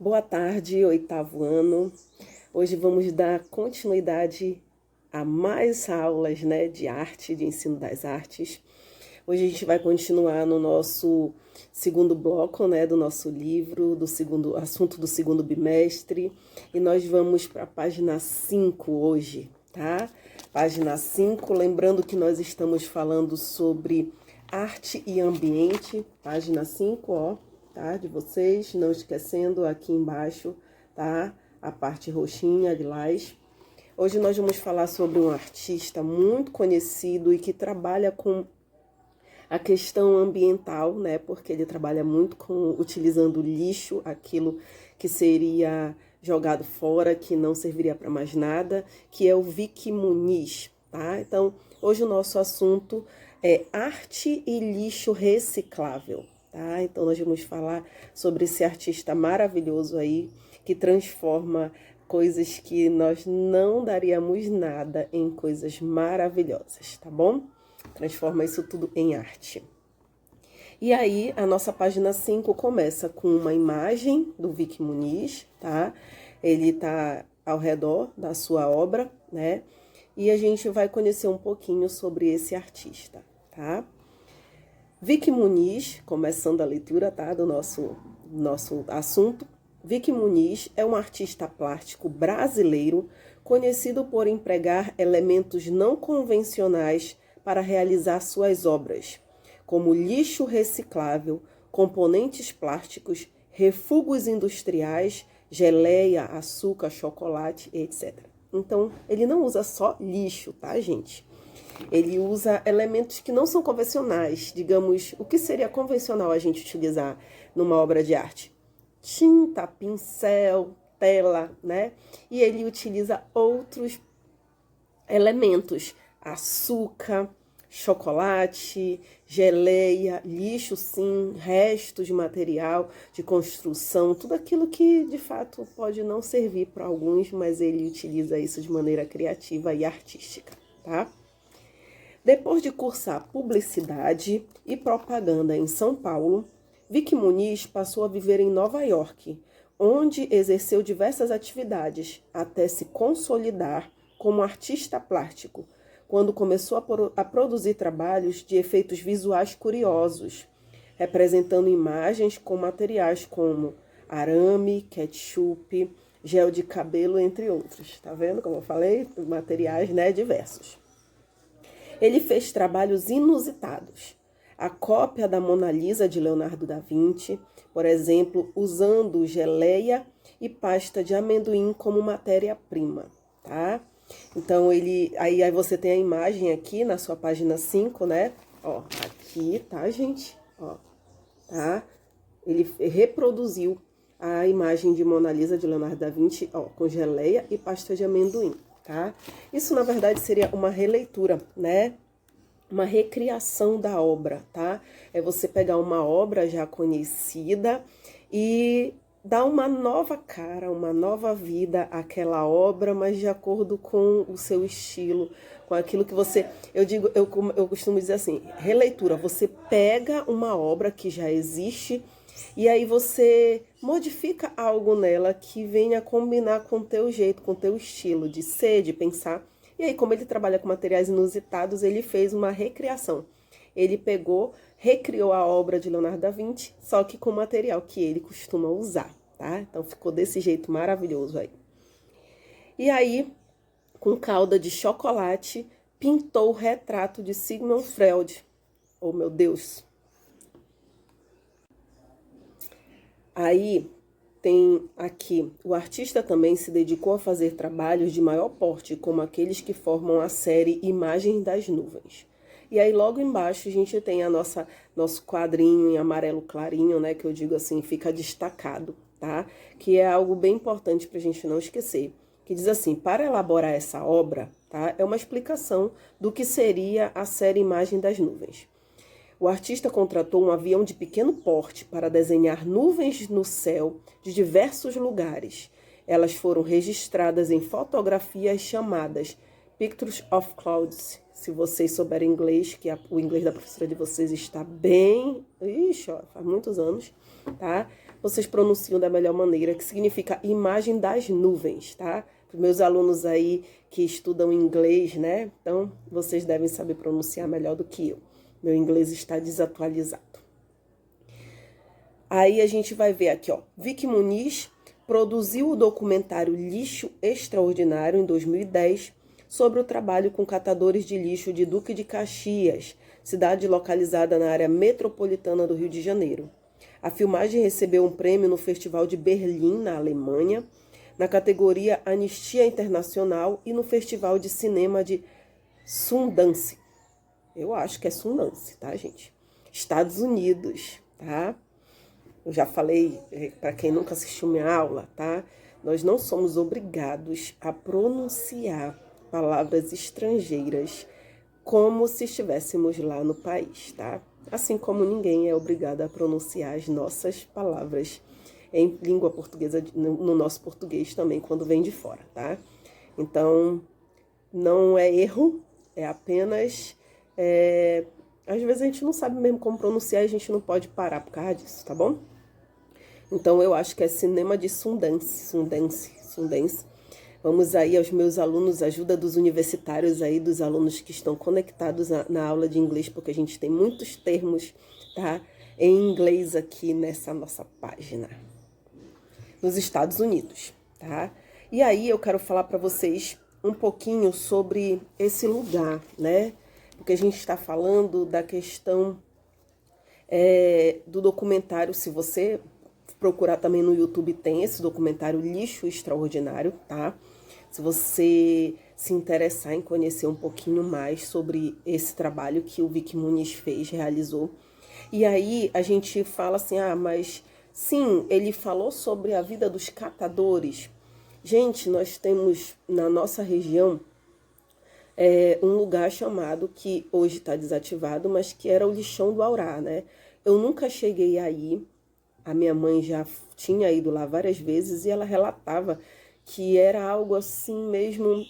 Boa tarde, oitavo ano. Hoje vamos dar continuidade a mais aulas, de arte, de ensino das artes. Hoje a gente vai continuar no nosso segundo bloco, do nosso livro, do segundo assunto do segundo bimestre. E nós vamos para a página 5 hoje, tá? Página 5, lembrando que nós estamos falando sobre arte e ambiente. Página 5, ó. Tá, de vocês, não esquecendo aqui embaixo, tá, a parte roxinha, lilás. Hoje nós vamos falar sobre um artista muito conhecido e que trabalha com a questão ambiental, porque ele trabalha muito utilizando lixo, aquilo que seria jogado fora, que não serviria para mais nada, que é o Vicky Muniz, tá? Então, hoje o nosso assunto é arte e lixo reciclável. Tá? Então, nós vamos falar sobre esse artista maravilhoso aí, que transforma coisas que nós não daríamos nada em coisas maravilhosas, tá bom? Transforma isso tudo em arte. E aí, a nossa página 5 começa com uma imagem do Vicky Muniz, tá? Ele tá ao redor da sua obra, né? E a gente vai conhecer um pouquinho sobre esse artista, tá? Vicky Muniz, começando a leitura, tá, do nosso assunto. Vicky Muniz é um artista plástico brasileiro conhecido por empregar elementos não convencionais para realizar suas obras, como lixo reciclável, componentes plásticos, refugos industriais, geleia, açúcar, chocolate, etc. Então, ele não usa só lixo, tá, gente? Ele usa elementos que não são convencionais. Digamos, o que seria convencional a gente utilizar numa obra de arte? Tinta, pincel, tela, né? E ele utiliza outros elementos. Açúcar, chocolate, geleia, lixo sim, restos de material, de construção, tudo aquilo que de fato pode não servir para alguns, mas ele utiliza isso de maneira criativa e artística, tá? Depois de cursar publicidade e propaganda em São Paulo, Vicky Muniz passou a viver em Nova York, onde exerceu diversas atividades até se consolidar como artista plástico, quando começou a produzir trabalhos de efeitos visuais curiosos, representando imagens com materiais como arame, ketchup, gel de cabelo, entre outros. Tá vendo como eu falei? Materiais, diversos. Ele fez trabalhos inusitados. A cópia da Mona Lisa de Leonardo da Vinci, por exemplo, usando geleia e pasta de amendoim como matéria-prima, tá? Então, aí você tem a imagem aqui na sua página 5, né? Ó, aqui, tá, gente? Ó, tá? Ele reproduziu a imagem de Mona Lisa de Leonardo da Vinci, ó, com geleia e pasta de amendoim. Tá? Isso, na verdade, seria uma releitura, uma recriação da obra, tá? É você pegar uma obra já conhecida e dar uma nova cara, uma nova vida àquela obra, mas de acordo com o seu estilo, com aquilo que você... Eu costumo dizer assim, releitura, você pega uma obra que já existe e aí você modifica algo nela que venha combinar com o teu jeito, com o teu estilo de ser, de pensar. E aí, como ele trabalha com materiais inusitados, ele fez uma recriação. Ele recriou a obra de Leonardo da Vinci, só que com material que ele costuma usar, tá? Então, ficou desse jeito maravilhoso aí. E aí, com calda de chocolate, pintou o retrato de Sigmund Freud. Oh, meu Deus! Aí tem aqui, o artista também se dedicou a fazer trabalhos de maior porte, como aqueles que formam a série Imagens das Nuvens. E aí logo embaixo a gente tem nosso quadrinho em amarelo clarinho, que eu digo assim, fica destacado, tá? Que é algo bem importante para a gente não esquecer. Que diz assim, para elaborar essa obra, tá? É uma explicação do que seria a série Imagem das Nuvens. O artista contratou um avião de pequeno porte para desenhar nuvens no céu de diversos lugares. Elas foram registradas em fotografias chamadas Pictures of Clouds. Se vocês souberem inglês, que o inglês da professora de vocês está bem... Ixi, ó, faz muitos anos, tá? vocês pronunciam da melhor maneira, que significa imagem das nuvens, tá? Para os meus alunos aí que estudam inglês, né? Então, vocês devem saber pronunciar melhor do que eu. Meu inglês está desatualizado. Aí a gente vai ver aqui, ó. Vicky Muniz produziu o documentário Lixo Extraordinário em 2010 sobre o trabalho com catadores de lixo de Duque de Caxias, cidade localizada na área metropolitana do Rio de Janeiro. A filmagem recebeu um prêmio no Festival de Berlim, na Alemanha, na categoria Anistia Internacional e no Festival de Cinema de Sundance. Eu acho que é Sundance, tá, gente? Estados Unidos, tá? Eu já falei, para quem nunca assistiu minha aula, tá? Nós não somos obrigados a pronunciar palavras estrangeiras como se estivéssemos lá no país, tá? Assim como ninguém é obrigado a pronunciar as nossas palavras em língua portuguesa, no nosso português também, quando vem de fora, tá? Então, não é erro, é apenas... às vezes a gente não sabe mesmo como pronunciar e a gente não pode parar por causa disso, tá bom? Então, eu acho que é cinema de Sundance. Vamos aí aos meus alunos, ajuda dos universitários aí, dos alunos que estão conectados na aula de inglês, porque a gente tem muitos termos, tá, em inglês aqui nessa nossa página. Nos Estados Unidos, tá? E aí eu quero falar para vocês um pouquinho sobre esse lugar, né? Porque a gente está falando da questão do documentário. Se você procurar também no YouTube, tem esse documentário Lixo Extraordinário, tá? Se você se interessar em conhecer um pouquinho mais sobre esse trabalho que o Vicky Muniz realizou. E aí a gente fala assim, mas sim, ele falou sobre a vida dos catadores. Gente, nós temos na nossa região um lugar chamado, que hoje está desativado, mas que era o Lixão do Aurá, né? Eu nunca cheguei aí, a minha mãe já tinha ido lá várias vezes e ela relatava que era algo assim mesmo,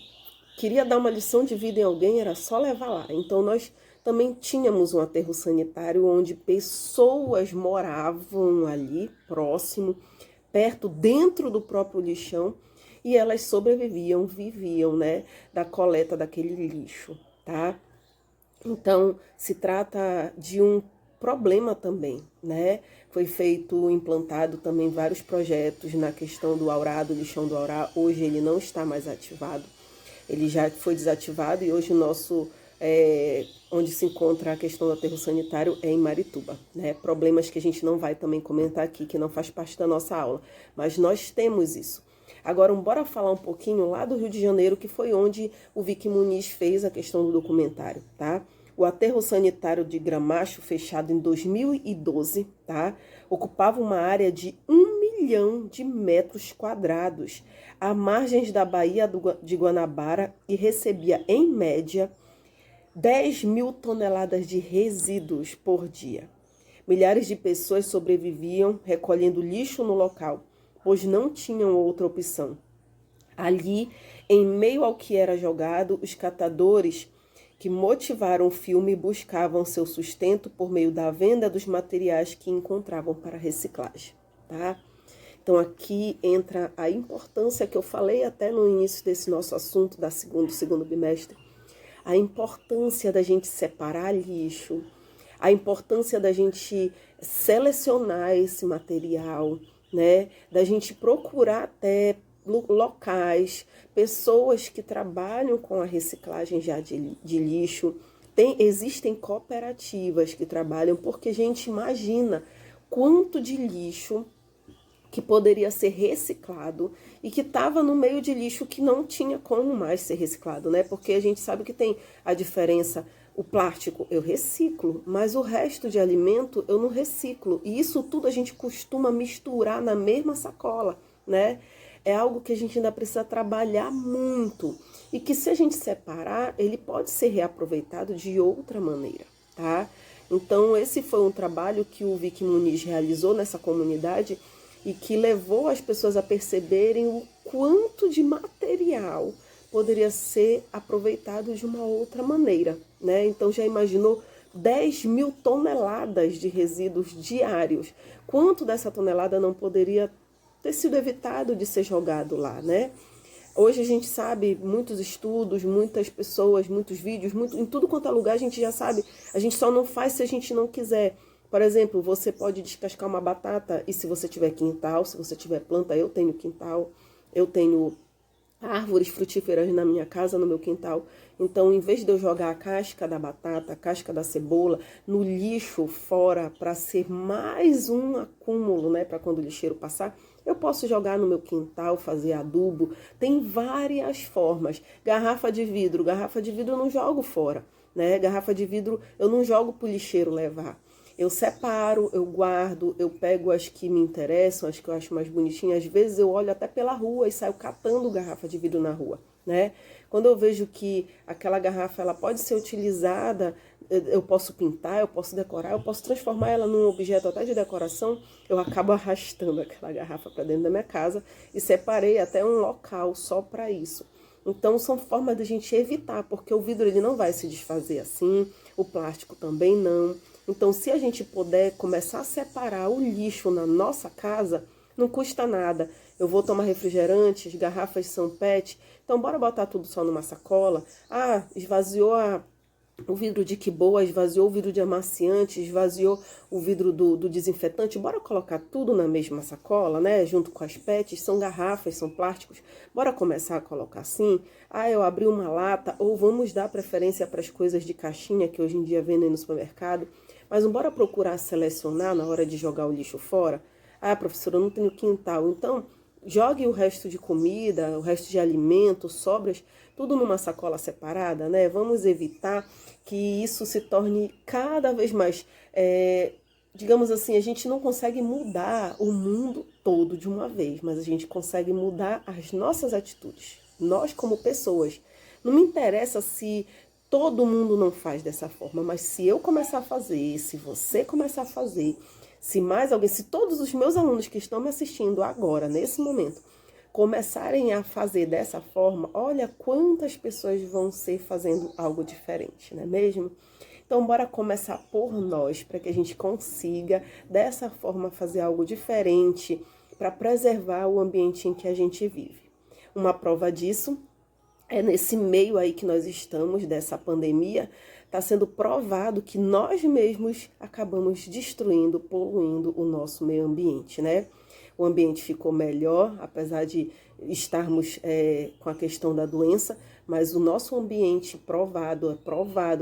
queria dar uma lição de vida em alguém, era só levar lá. Então nós também tínhamos um aterro sanitário onde pessoas moravam ali próximo, perto, dentro do próprio lixão, e elas sobreviviam, viviam, né, da coleta daquele lixo, tá? Então, se trata de um problema também, né? Foi implantado também vários projetos na questão do Aurá, do lixão do Aurá. Hoje ele não está mais ativado, ele já foi desativado e hoje o nosso, onde se encontra a questão do aterro sanitário é em Marituba, né? Problemas que a gente não vai também comentar aqui, que não faz parte da nossa aula, mas nós temos isso. Agora, bora falar um pouquinho lá do Rio de Janeiro, que foi onde o Vicky Muniz fez a questão do documentário, tá? O aterro sanitário de Gramacho, fechado em 2012, tá? Ocupava uma área de 1 milhão de metros quadrados, à margens da Baía de Guanabara, e recebia, em média, 10 mil toneladas de resíduos por dia. Milhares de pessoas sobreviviam recolhendo lixo no local, pois não tinham outra opção. Ali, em meio ao que era jogado, os catadores que motivaram o filme buscavam seu sustento por meio da venda dos materiais que encontravam para reciclagem, tá? Então aqui entra a importância que eu falei até no início desse nosso assunto do segundo bimestre, a importância da gente separar lixo, a importância da gente selecionar esse material, né? Da gente procurar até locais, pessoas que trabalham com a reciclagem já de lixo. Existem cooperativas que trabalham, porque a gente imagina quanto de lixo que poderia ser reciclado e que estava no meio de lixo que não tinha como mais ser reciclado, né? Porque a gente sabe que tem a diferença. O plástico eu reciclo, mas o resto de alimento eu não reciclo. E isso tudo a gente costuma misturar na mesma sacola, né? É algo que a gente ainda precisa trabalhar muito. E que se a gente separar, ele pode ser reaproveitado de outra maneira, tá? Então esse foi um trabalho que o Vicky Muniz realizou nessa comunidade e que levou as pessoas a perceberem o quanto de material poderia ser aproveitado de uma outra maneira, né? Então já imaginou 10 mil toneladas de resíduos diários. Quanto dessa tonelada não poderia ter sido evitado de ser jogado lá, né? Hoje a gente sabe, muitos estudos, muitas pessoas, muitos vídeos, em tudo quanto é lugar a gente já sabe. A gente só não faz se a gente não quiser. Por exemplo, você pode descascar uma batata e se você tiver quintal, se você tiver planta, eu tenho quintal, eu tenho árvores frutíferas na minha casa, no meu quintal. Então, em vez de eu jogar a casca da batata, a casca da cebola no lixo fora para ser mais um acúmulo, né, para quando o lixeiro passar, eu posso jogar no meu quintal, fazer adubo. Tem várias formas. Garrafa de vidro eu não jogo fora, né? Garrafa de vidro eu não jogo pro lixeiro levar. Eu separo, eu guardo, eu pego as que me interessam, as que eu acho mais bonitinhas. Às vezes eu olho até pela rua e saio catando garrafa de vidro na rua, né? Quando eu vejo que aquela garrafa ela pode ser utilizada, eu posso pintar, eu posso decorar, eu posso transformar ela num objeto até de decoração, eu acabo arrastando aquela garrafa para dentro da minha casa e separei até um local só para isso. Então são formas da gente evitar, porque o vidro ele não vai se desfazer assim, o plástico também não. Então, se a gente puder começar a separar o lixo na nossa casa, não custa nada. Eu vou tomar refrigerante, as garrafas são PET, então bora botar tudo só numa sacola. Ah, esvaziou o vidro de que boa, esvaziou o vidro de amaciante, esvaziou o vidro do desinfetante, bora colocar tudo na mesma sacola, né? Junto com as PETs, são garrafas, são plásticos, bora começar a colocar assim. Ah, eu abri uma lata, ou vamos dar preferência para as coisas de caixinha que hoje em dia vendem no supermercado, mas não bora procurar selecionar na hora de jogar o lixo fora. Ah, professora, eu não tenho quintal, então jogue o resto de comida, o resto de alimento, sobras, tudo numa sacola separada, né? Vamos evitar que isso se torne cada vez mais, digamos assim, a gente não consegue mudar o mundo todo de uma vez, mas a gente consegue mudar as nossas atitudes, nós como pessoas. Não me interessa se todo mundo não faz dessa forma, mas se eu começar a fazer, se você começar a fazer, se mais alguém, se todos os meus alunos que estão me assistindo agora, nesse momento, começarem a fazer dessa forma, olha quantas pessoas vão ser fazendo algo diferente, não é mesmo? Então, bora começar por nós, para que a gente consiga, dessa forma, fazer algo diferente para preservar o ambiente em que a gente vive. Uma prova disso é nesse meio aí que nós estamos, dessa pandemia, está sendo provado que nós mesmos acabamos destruindo, poluindo o nosso meio ambiente, né? O ambiente ficou melhor, apesar de estarmos com a questão da doença, mas o nosso ambiente provado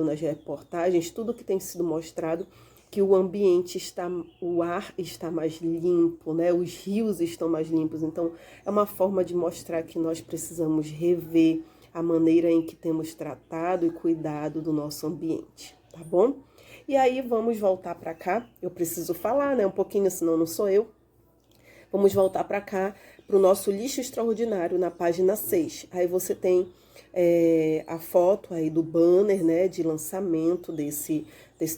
nas reportagens, tudo que tem sido mostrado, que o ambiente o ar está mais limpo, né? Os rios estão mais limpos. Então, é uma forma de mostrar que nós precisamos rever a maneira em que temos tratado e cuidado do nosso ambiente, tá bom? E aí, vamos voltar para cá. Eu preciso falar, né? Um pouquinho, senão não sou eu. Vamos voltar para cá, para o nosso lixo extraordinário, na página 6. Aí você tem a foto aí do banner, né, de lançamento desse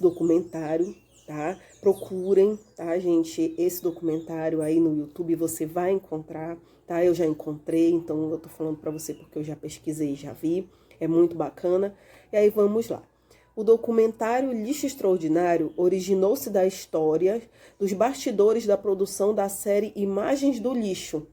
documentário, tá? Procurem, tá, gente? Esse documentário aí no YouTube você vai encontrar, tá? Eu já encontrei, então eu tô falando para você porque eu já pesquisei e já vi. É muito bacana. E aí vamos lá. O documentário Lixo Extraordinário originou-se da história dos bastidores da produção da série Imagens do Lixo.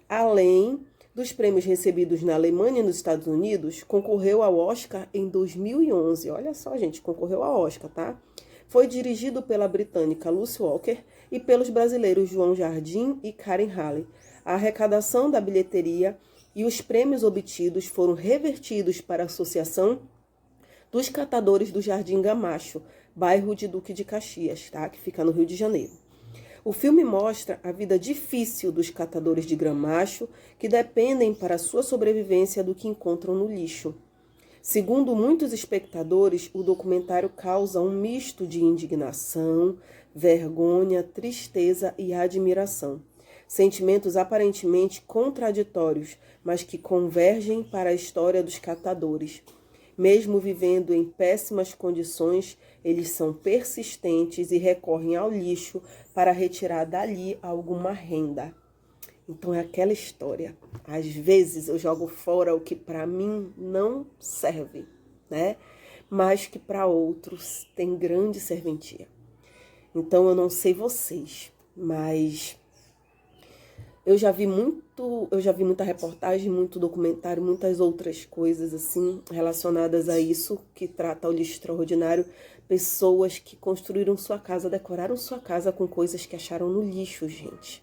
Além dos prêmios recebidos na Alemanha e nos Estados Unidos, concorreu ao Oscar em 2011. Olha só, gente, concorreu ao Oscar, tá? Foi dirigido pela britânica Lucy Walker e pelos brasileiros João Jardim e Karen Halley. A arrecadação da bilheteria e os prêmios obtidos foram revertidos para a Associação dos Catadores do Jardim Gamacho, bairro de Duque de Caxias, tá? Que fica no Rio de Janeiro. O filme mostra a vida difícil dos catadores de gramacho que dependem para sua sobrevivência do que encontram no lixo. Segundo muitos espectadores, o documentário causa um misto de indignação, vergonha, tristeza e admiração. Sentimentos aparentemente contraditórios, mas que convergem para a história dos catadores. Mesmo vivendo em péssimas condições, eles são persistentes e recorrem ao lixo para retirar dali alguma renda. Então é aquela história. Às vezes eu jogo fora o que para mim não serve, né? mas que para outros tem grande serventia. Então eu não sei vocês, mas eu já vi muita reportagem, muito documentário, muitas outras coisas assim relacionadas a isso, que trata o lixo extraordinário, pessoas que construíram sua casa, decoraram sua casa com coisas que acharam no lixo, gente.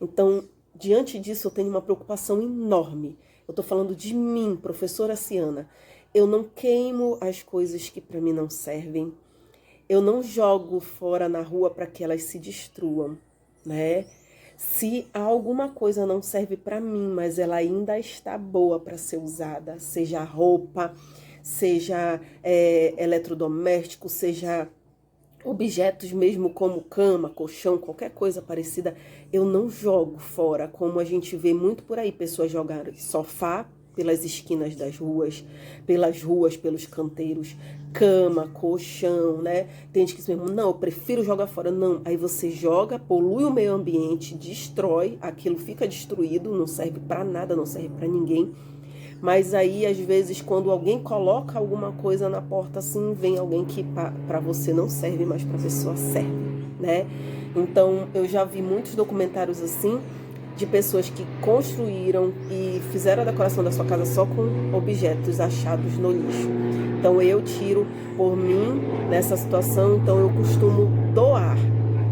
Então, diante disso, eu tenho uma preocupação enorme. Eu tô falando de mim, professora Ciana. Eu não queimo as coisas que para mim não servem. Eu não jogo fora na rua para que elas se destruam, né? Se alguma coisa não serve para mim, mas ela ainda está boa para ser usada, seja roupa, seja eletrodoméstico, seja objetos mesmo como cama, colchão, qualquer coisa parecida, eu não jogo fora, como a gente vê muito por aí, pessoas jogarem sofá pelas esquinas das ruas, pelas ruas, pelos canteiros, cama, colchão, né? Tem gente que diz mesmo, não, eu prefiro jogar fora. Não, aí você joga, polui o meio ambiente, destrói, aquilo fica destruído, não serve para nada, não serve para ninguém. Mas aí, às vezes, quando alguém coloca alguma coisa na porta, assim, vem alguém que para você não serve, mas para a pessoa serve, né? Então, eu já vi muitos documentários assim, de pessoas que construíram e fizeram a decoração da sua casa só com objetos achados no lixo. Então, eu tiro por mim nessa situação, então eu costumo doar,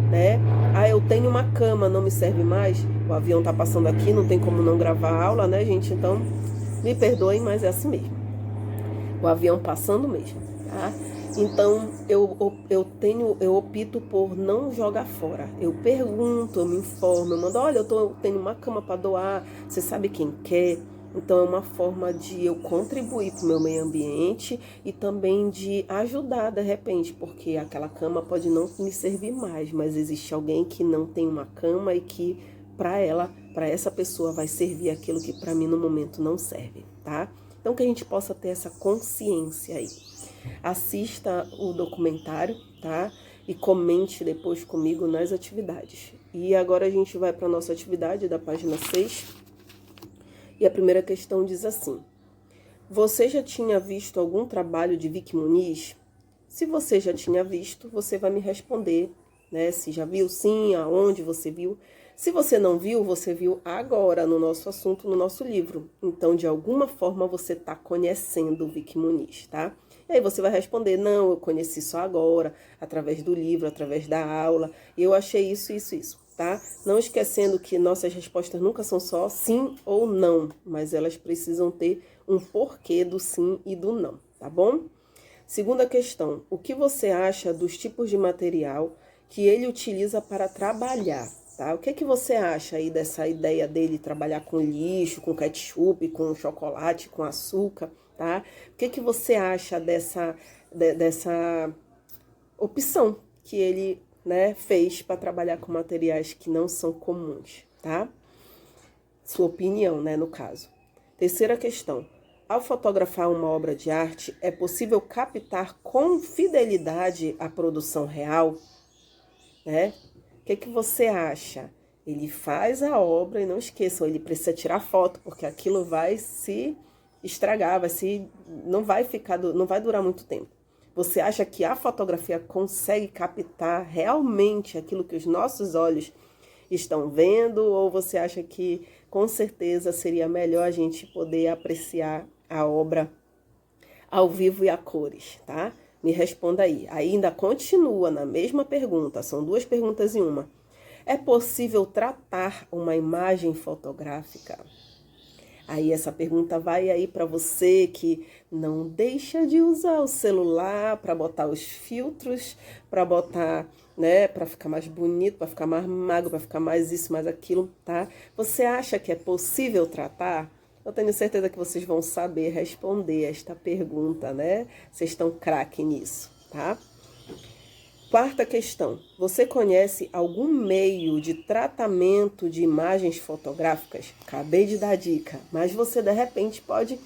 né? Ah, eu tenho uma cama, não me serve mais? O avião tá passando aqui, não tem como não gravar a aula, né, gente? Então, me perdoem, mas é assim mesmo. O avião passando mesmo, tá? Então, eu opto por não jogar fora. Eu pergunto, eu me informo, eu mando, olha, eu tenho uma cama para doar, você sabe quem quer? Então, é uma forma de eu contribuir para o meu meio ambiente e também de ajudar, de repente, porque aquela cama pode não me servir mais, mas existe alguém que não tem uma cama e que, para essa pessoa, vai servir aquilo que para mim no momento não serve, tá? Então, que a gente possa ter essa consciência aí. Assista o documentário, tá? E comente depois comigo nas atividades. E agora a gente vai para a nossa atividade da página 6. E a primeira questão diz assim: você já tinha visto algum trabalho de Vicky Muniz? Se você já tinha visto, você vai me responder, né? Se já viu, sim, aonde você viu. Se você não viu, você viu agora no nosso assunto, no nosso livro. Então, de alguma forma, você está conhecendo o Vicky Muniz, tá? E aí você vai responder, não, eu conheci só agora, através do livro, através da aula, e eu achei isso, isso, isso, tá? Não esquecendo que nossas respostas nunca são só sim ou não, mas elas precisam ter um porquê do sim e do não, tá bom? Segunda questão, o que você acha dos tipos de material que ele utiliza para trabalhar? Tá? O que você acha aí dessa ideia dele trabalhar com lixo, com ketchup, com chocolate, com açúcar, tá? O que você acha dessa opção que ele, né, fez para trabalhar com materiais que não são comuns, tá? Sua opinião, né, no caso. Terceira questão. Ao fotografar uma obra de arte, é possível captar com fidelidade a produção real? Né? O que você acha? Ele faz a obra e não esqueçam, ele precisa tirar foto, porque aquilo vai se estragar, não vai durar muito tempo. Você acha que a fotografia consegue captar realmente aquilo que os nossos olhos estão vendo? Ou você acha que com certeza seria melhor a gente poder apreciar a obra ao vivo e a cores, tá? Me responda aí. Ainda continua na mesma pergunta, são duas perguntas em uma. É possível tratar uma imagem fotográfica? Aí essa pergunta vai aí para você que não deixa de usar o celular para botar os filtros, para botar, né, para ficar mais bonito, para ficar mais magro, para ficar mais isso, mais aquilo, tá? Você acha que é possível tratar? Eu tenho certeza que vocês vão saber responder esta pergunta, né? Vocês estão craque nisso, tá? Quarta questão. Você conhece algum meio de tratamento de imagens fotográficas? Acabei de dar dica, mas você de repente pode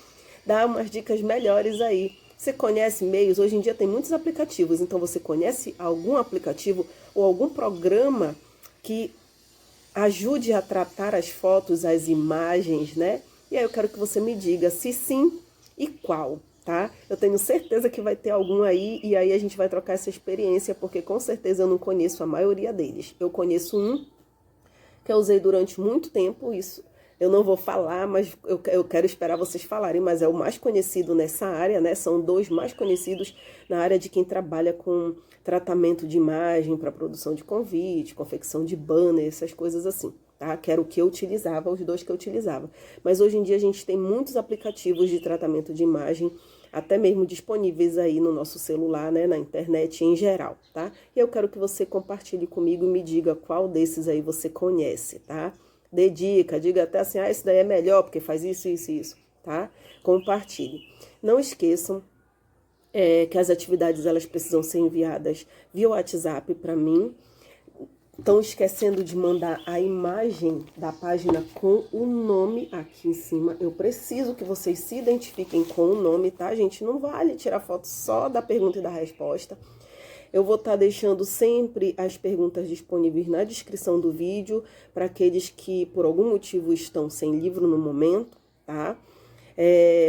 dar umas dicas melhores aí. Você conhece meios? Hoje em dia tem muitos aplicativos, então você conhece algum aplicativo ou algum programa que ajude a tratar as fotos, as imagens, né? E aí eu quero que você me diga se sim e qual, tá? Eu tenho certeza que vai ter algum aí, e aí a gente vai trocar essa experiência, porque com certeza eu não conheço a maioria deles. Eu conheço um que eu usei durante muito tempo, isso eu não vou falar, mas eu quero esperar vocês falarem, mas é o mais conhecido nessa área, né? São 2 mais conhecidos na área de quem trabalha com tratamento de imagem para produção de convite, confecção de banner, essas coisas assim, tá? Que era o que eu utilizava, os 2 que eu utilizava. Mas hoje em dia a gente tem muitos aplicativos de tratamento de imagem, até mesmo disponíveis aí no nosso celular, né, na internet em geral, tá? E eu quero que você compartilhe comigo e me diga qual desses aí você conhece, tá? Dê dica, diga até assim, esse daí é melhor porque faz isso, isso e isso, tá? Compartilhe. Não esqueçam que as atividades elas precisam ser enviadas via WhatsApp para mim. Estão esquecendo de mandar a imagem da página com o nome aqui em cima. Eu preciso que vocês se identifiquem com o nome, tá, gente? Não vale tirar foto só da pergunta e da resposta. Eu vou estar deixando sempre as perguntas disponíveis na descrição do vídeo para aqueles que, por algum motivo, estão sem livro no momento, tá?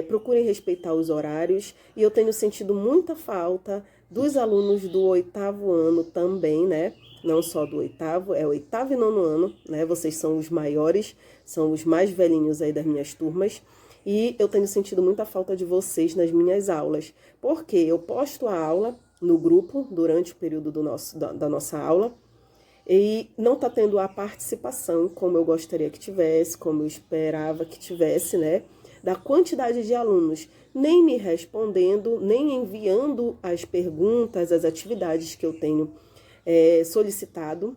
Procurem respeitar os horários. E eu tenho sentido muita falta dos alunos do 8º ano também, né? Não só do 8º, é o 8º e 9º ano, né? Vocês são os maiores, são os mais velhinhos aí das minhas turmas. E eu tenho sentido muita falta de vocês nas minhas aulas. Porque eu posto a aula no grupo durante o período da nossa aula e não está tendo a participação como eu gostaria que tivesse, como eu esperava que tivesse, né? Da quantidade de alunos, nem me respondendo, nem enviando as perguntas, as atividades que eu tenho solicitado,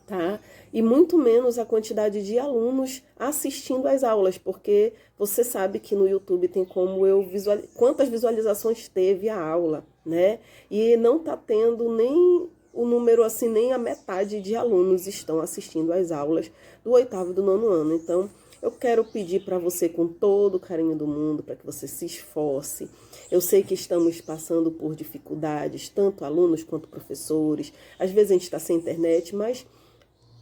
tá? E muito menos a quantidade de alunos assistindo às aulas, porque você sabe que no YouTube tem como eu quantas visualizações teve a aula, né? E não tá tendo nem o número assim, nem a metade de alunos estão assistindo às aulas do 8º e do 9º ano. Então, eu quero pedir para você com todo o carinho do mundo, para que você se esforce. Eu sei que estamos passando por dificuldades, tanto alunos quanto professores. Às vezes a gente está sem internet, mas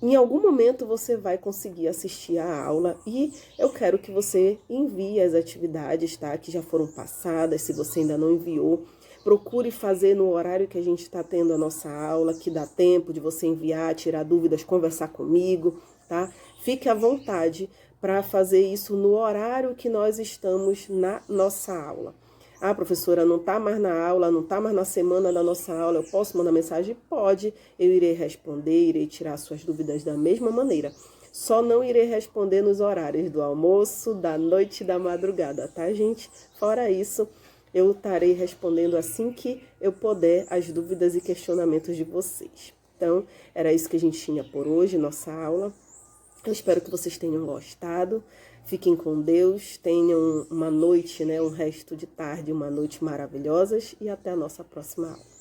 em algum momento você vai conseguir assistir a aula e eu quero que você envie as atividades, tá? Que já foram passadas, se você ainda não enviou. Procure fazer no horário que a gente está tendo a nossa aula, que dá tempo de você enviar, tirar dúvidas, conversar comigo, tá? Fique à vontade para fazer isso no horário que nós estamos na nossa aula. Ah, professora, não está mais na aula, não está mais na semana da nossa aula, eu posso mandar mensagem? Pode, eu irei responder, irei tirar suas dúvidas da mesma maneira. Só não irei responder nos horários do almoço, da noite e da madrugada, tá, gente? Fora isso, eu estarei respondendo assim que eu puder as dúvidas e questionamentos de vocês. Então, era isso que a gente tinha por hoje, nossa aula. Eu espero que vocês tenham gostado. Fiquem com Deus, tenham uma noite, né, um resto de tarde, uma noite maravilhosas e até a nossa próxima aula.